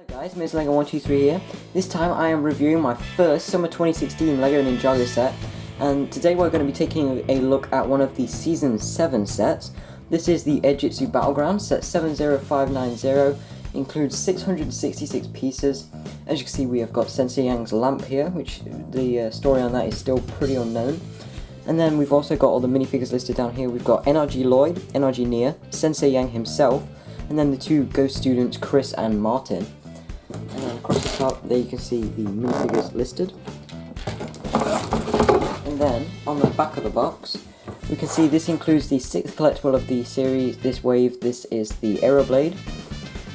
Hi guys, NINJAGO123 here. This time I am reviewing my first Summer 2016 LEGO Ninjago set, and today we're going to be taking a look at one of the Season 7 sets. This is the Airjitzu Battleground, set 70590, includes 666 pieces. As you can see, we have got Sensei Yang's lamp here, which the story on that is still pretty unknown. And then we've also got all the minifigures listed down here. We've got NRG Lloyd, NRG Nia, Sensei Yang himself, and then the two ghost students, Chris and Martin. And then across the top, there you can see the minifigures listed. And then, on the back of the box, we can see this includes the 6th collectible of the series, this wave. This is the Aeroblade.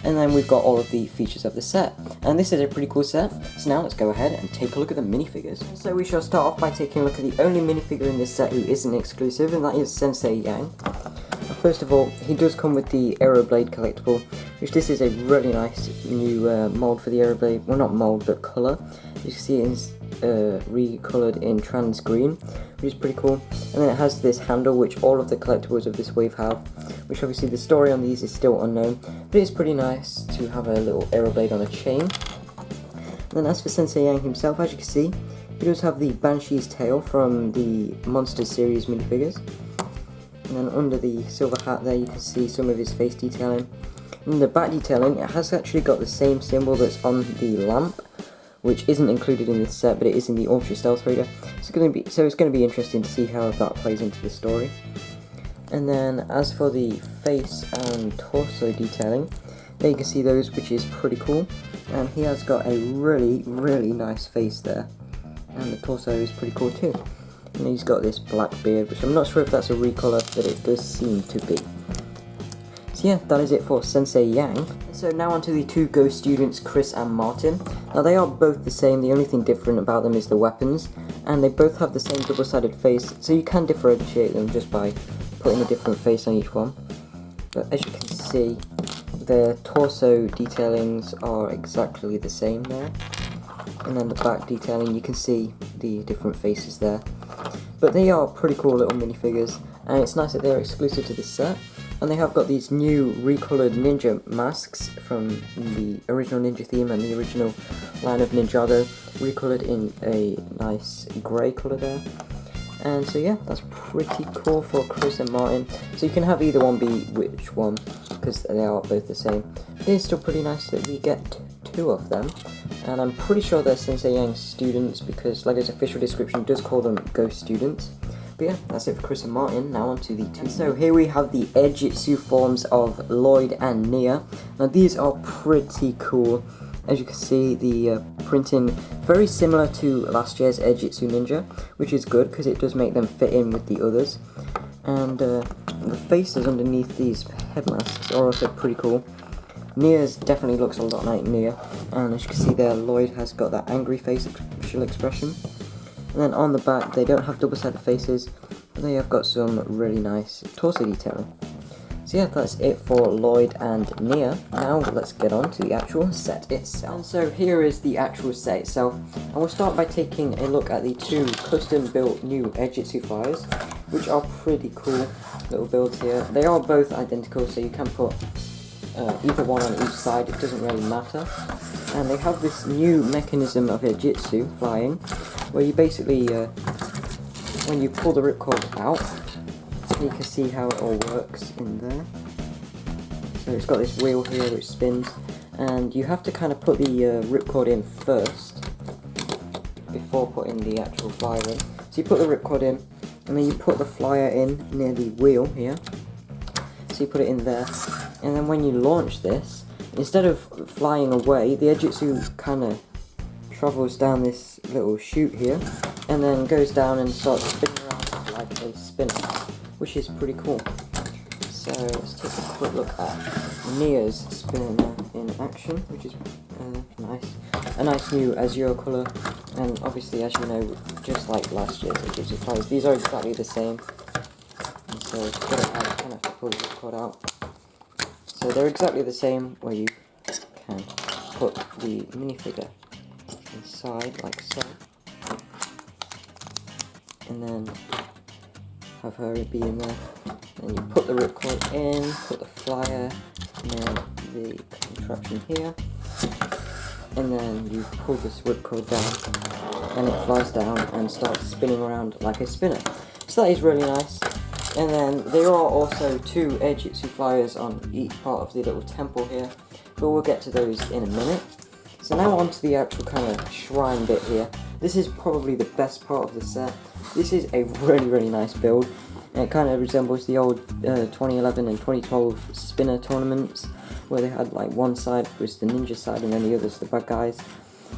And then we've got all of the features of the set. And this is a pretty cool set, so now let's go ahead and take a look at the minifigures. So we shall start off by taking a look at the only minifigure in this set who isn't exclusive, and that is Sensei Yang. First of all, he does come with the Aeroblade collectible, which this is a really nice new mould for the Aeroblade. Well, not mould, but colour. You can see it is recoloured in trans green, which is pretty cool. And then it has this handle, which all of the collectibles of this wave have, which obviously the story on these is still unknown, but it's pretty nice to have a little Aeroblade on a chain. And then as for Sensei Yang himself, as you can see, he does have the Banshee's tail from the Monsters series minifigures. And then under the silver hat there you can see some of his face detailing. And the back detailing, it has actually got the same symbol that's on the lamp, which isn't included in this set, but it is in the Ultra Stealth Raider. So it's going to be interesting to see how that plays into the story. And then as for the face and torso detailing, there you can see those, which is pretty cool. And he has got a really nice face there. And the torso is pretty cool too. And he's got this black beard, which I'm not sure if that's a recolor, but it does seem to be. So yeah, that is it for Sensei Yang. So now onto the two ghost students, Chris and Martin. Now they are both the same, the only thing different about them is the weapons, and they both have the same double-sided face, so you can differentiate them just by putting a different face on each one. But as you can see, their torso detailings are exactly the same there. And then the back detailing, you can see the different faces there. But they are pretty cool little minifigures, and it's nice that they're exclusive to this set. And they have got these new recoloured ninja masks from the original ninja theme and the original line of Ninjago, recoloured in a nice grey colour there. And so yeah, that's pretty cool for Chris and Martin. So you can have either one be which one, because they are both the same. It is still pretty nice that we get two of them. And I'm pretty sure they're Sensei Yang students, because LEGO's official description does call them ghost students. But yeah, that's it for Chris and Martin. Now on to the two. So here we have the Airjitzu forms of Lloyd and Nia. Now these are pretty cool. As you can see, the printing very similar to last year's Airjitzu Ninja, which is good because it does make them fit in with the others. And the faces underneath these head masks are also pretty cool. Nia's definitely looks a lot like Nia, and as you can see there, Lloyd has got that angry facial expression. And then on the back, they don't have double-sided faces, but they have got some really nice torso detailing. So yeah, that's it for Lloyd and Nia. Now let's get on to the actual set itself. And so here is the actual set itself, and we'll start by taking a look at the two custom-built new Airjitzu flyers, which are pretty cool little builds here. They are both identical, so you can put either one on each side, it doesn't really matter. And they have this new mechanism of Airjitzu flying, where you basically, when you pull the ripcord out, you can see how it all works in there. So it's got this wheel here which spins, and you have to kind of put the ripcord in first, before putting the actual flyer in. So you put the ripcord in, and then you put the flyer in near the wheel here. So you put it in there. And then when you launch this, instead of flying away, the Airjitzu kind of travels down this little chute here, and then goes down and starts spinning around like a spinner, which is pretty cool. So let's take a quick look at Nia's spinner in action, which is nice. A nice new azure colour, and obviously, as you know, just like last year's Airjitzu flyers, these are exactly the same. And so to get it out, you kind of have to pull the cord out. So they're exactly the same, where you can put the minifigure inside like so, and then have her be in there. Then you put the ripcord in, put the flyer near the contraption here, and then you pull this whipcord down, and it flies down and starts spinning around like a spinner. So that is really nice. And then there are also 2 Airjitzu flyers on each part of the little temple here, but we'll get to those in a minute. So now on to the actual kind of shrine bit here. This is probably the best part of the set. This is a really nice build, and it kind of resembles the old 2011 and 2012 spinner tournaments, where they had like one side was the ninja side and then the other's the bad guys,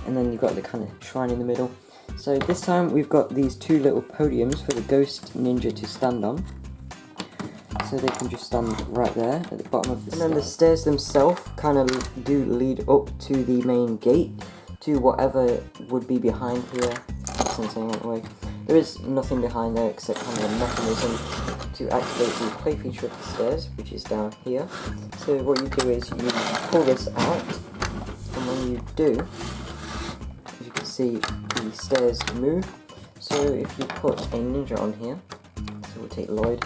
and then you've got the kind of shrine in the middle. So this time we've got these 2 little podiums for the ghost ninja to stand on. So they can just stand right there at the bottom of the stairs. And then the stairs themselves kind of do lead up to the main gate, to whatever would be behind here. Anyway, there is nothing behind there except kind of a mechanism to activate the play feature of the stairs, which is down here. So what you do is you pull this out, and when you do, as you can see, the stairs move. So if you put a ninja on here, so we'll take Lloyd,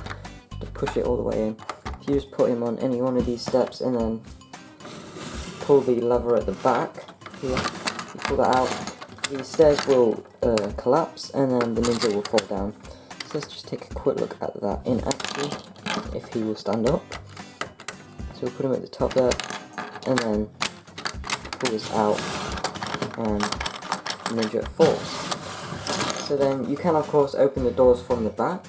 to push it all the way in. If you just put him on any one of these steps and then pull the lever at the back here, you pull that out, the stairs will collapse and then the ninja will fall down. So let's just take a quick look at that in action, if he will stand up. So we'll put him at the top there, and then pull this out, and the ninja falls. So then you can of course open the doors from the back,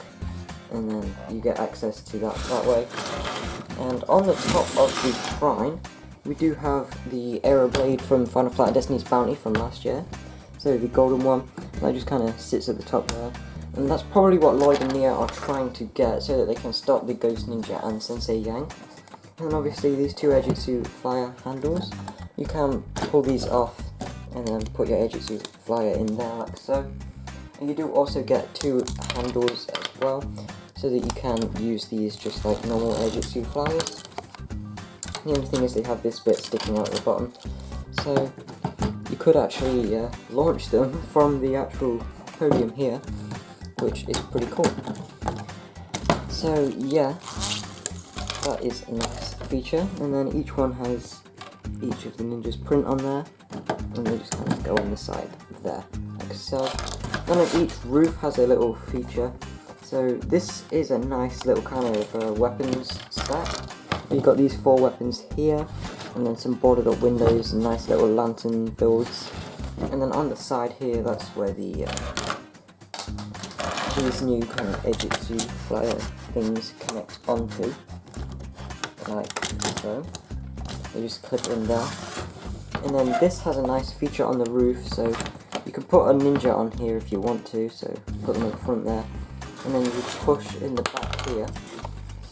and then you get access to that way. And on the top of the shrine, we do have the arrow blade from Final Flight Destiny's Bounty from last year. So the golden one, that just kind of sits at the top there. And that's probably what Lloyd and Nia are trying to get, so that they can stop the Ghost Ninja and Sensei Yang. And obviously these 2 Airjitzu flyer handles, you can pull these off and then put your Airjitzu flyer in there like so. And you do also get 2 handles as well, so that you can use these just like normal Airjitzu flyers. The only thing is they have this bit sticking out at the bottom, so you could actually launch them from the actual podium here, which is pretty cool. So yeah, that is a nice feature, and then each one has each of the ninjas print on there, and they just kind of go on the side there, like so. Then each roof has a little feature. So this is a nice little kind of weapons stack. You've got these 4 weapons here, and then some boarded up windows and nice little lantern builds. And then on the side here, that's where the these new kind of Airjitzu flyer things connect onto, like so. You just clip it in there. And then this has a nice feature on the roof, so you can put a ninja on here if you want to, so put them in the front there. And then you push in the back here,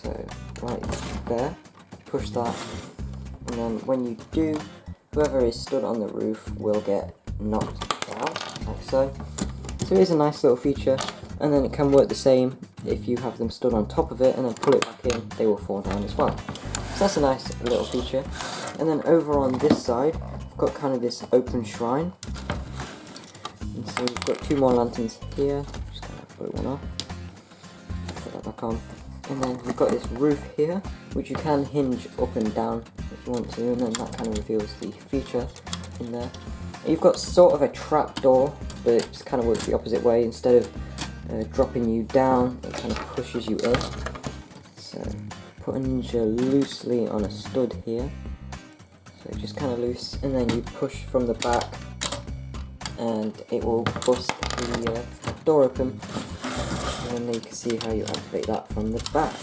so right there, push that, and then when you do, whoever is stood on the roof will get knocked out, like so. So it is a nice little feature, and then it can work the same if you have them stood on top of it and then pull it back in, they will fall down as well. So that's a nice little feature. And then over on this side, we've got kind of this open shrine. And so we've got 2 more lanterns here, just kind of put one off. Put that back on, and then we've got this roof here, which you can hinge up and down if you want to, and then that kind of reveals the feature in there. And you've got sort of a trap door, but it kind of works the opposite way. Instead of dropping you down, it kind of pushes you in. So put a ninja loosely on a stud here, so just kind of loose, and then you push from the back, and it will bust the door open. And then you can see how you activate that from the back.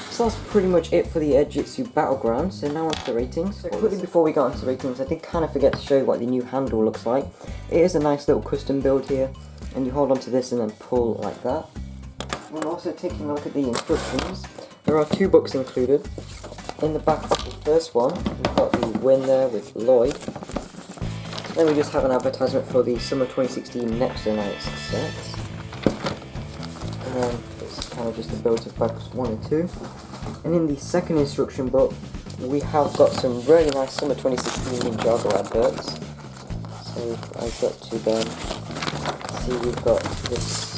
So that's pretty much it for the Airjitzu Battleground. So now on to the ratings. So quickly before we got onto the ratings, I did kind of forget to show you what the new handle looks like. It is a nice little custom build here, and you hold onto this and then pull like that. And also taking a look at the instructions, there are 2 books included. In the back of the first one, we've got the win there with Lloyd. Then we just have an advertisement for the Summer 2016 Next Nights sets. And then it's kind of just the builds of books 1 and 2. And in the second instruction book, we have got some really nice Summer 2016 NINJAGO adverts. So I've got to then see, we've got this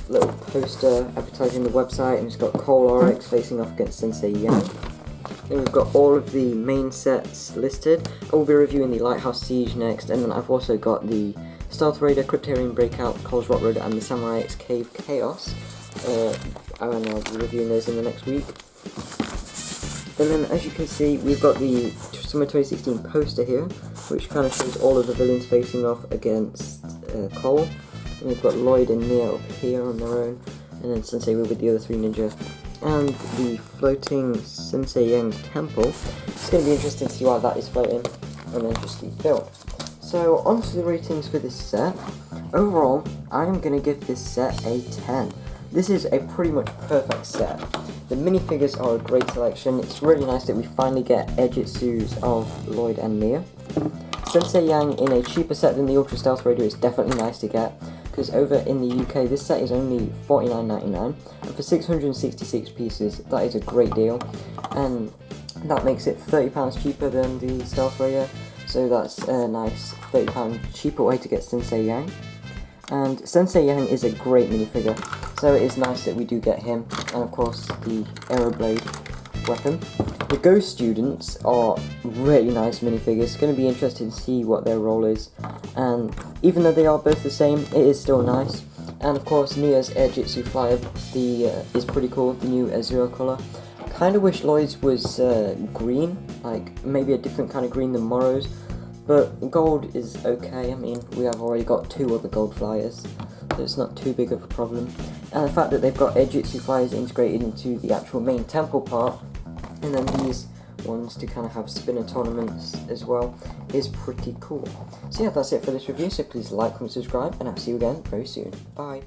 little poster advertising the website, and it's got Cole RX facing off against Sensei Yang. And we've got all of the main sets listed. I will be reviewing the Lighthouse Siege next, and then I've also got the Stealth Raider, Cryptarian Breakout, Cole's Rock Road, and the Samurai X Cave Chaos. And I'll be reviewing those in the next week. And then, as you can see, we've got the Summer 2016 poster here, which kind of shows all of the villains facing off against Cole. And we've got Lloyd and Nia up here on their own, and then Sensei Wu with the other three ninja. And the floating Sensei Yang's temple. It's going to be interesting to see why that is floating, and then just keep build. So, on to the ratings for this set. Overall, I am going to give this set a 10. This is a pretty much perfect set. The minifigures are a great selection. It's really nice that we finally get Airjitzus of Lloyd and Nia. Sensei Yang in a cheaper set than the Ultra Stealth Raider is definitely nice to get, because over in the UK this set is only $49.99, and for 666 pieces that is a great deal, and that makes it £30 cheaper than the Stealth Raider, so that's a nice £30 cheaper way to get Sensei Yang. And Sensei Yang is a great minifigure, so it is nice that we do get him, and of course the Aeroblade weapon. The Ghost Students are really nice minifigures. It's going to be interesting to see what their role is, and even though they are both the same, it is still nice. And of course Nia's Airjitzu Flyer is pretty cool, the new Azure colour. Kind of wish Lloyd's was green, like maybe a different kind of green than Morrow's. But gold is okay. I mean, we have already got 2 other gold flyers, so it's not too big of a problem. And the fact that they've got Airjitzu flyers integrated into the actual main temple part, and then these ones to kind of have spinner tournaments as well, is pretty cool. So yeah, that's it for this review, so please like, comment, subscribe, and I'll see you again very soon. Bye!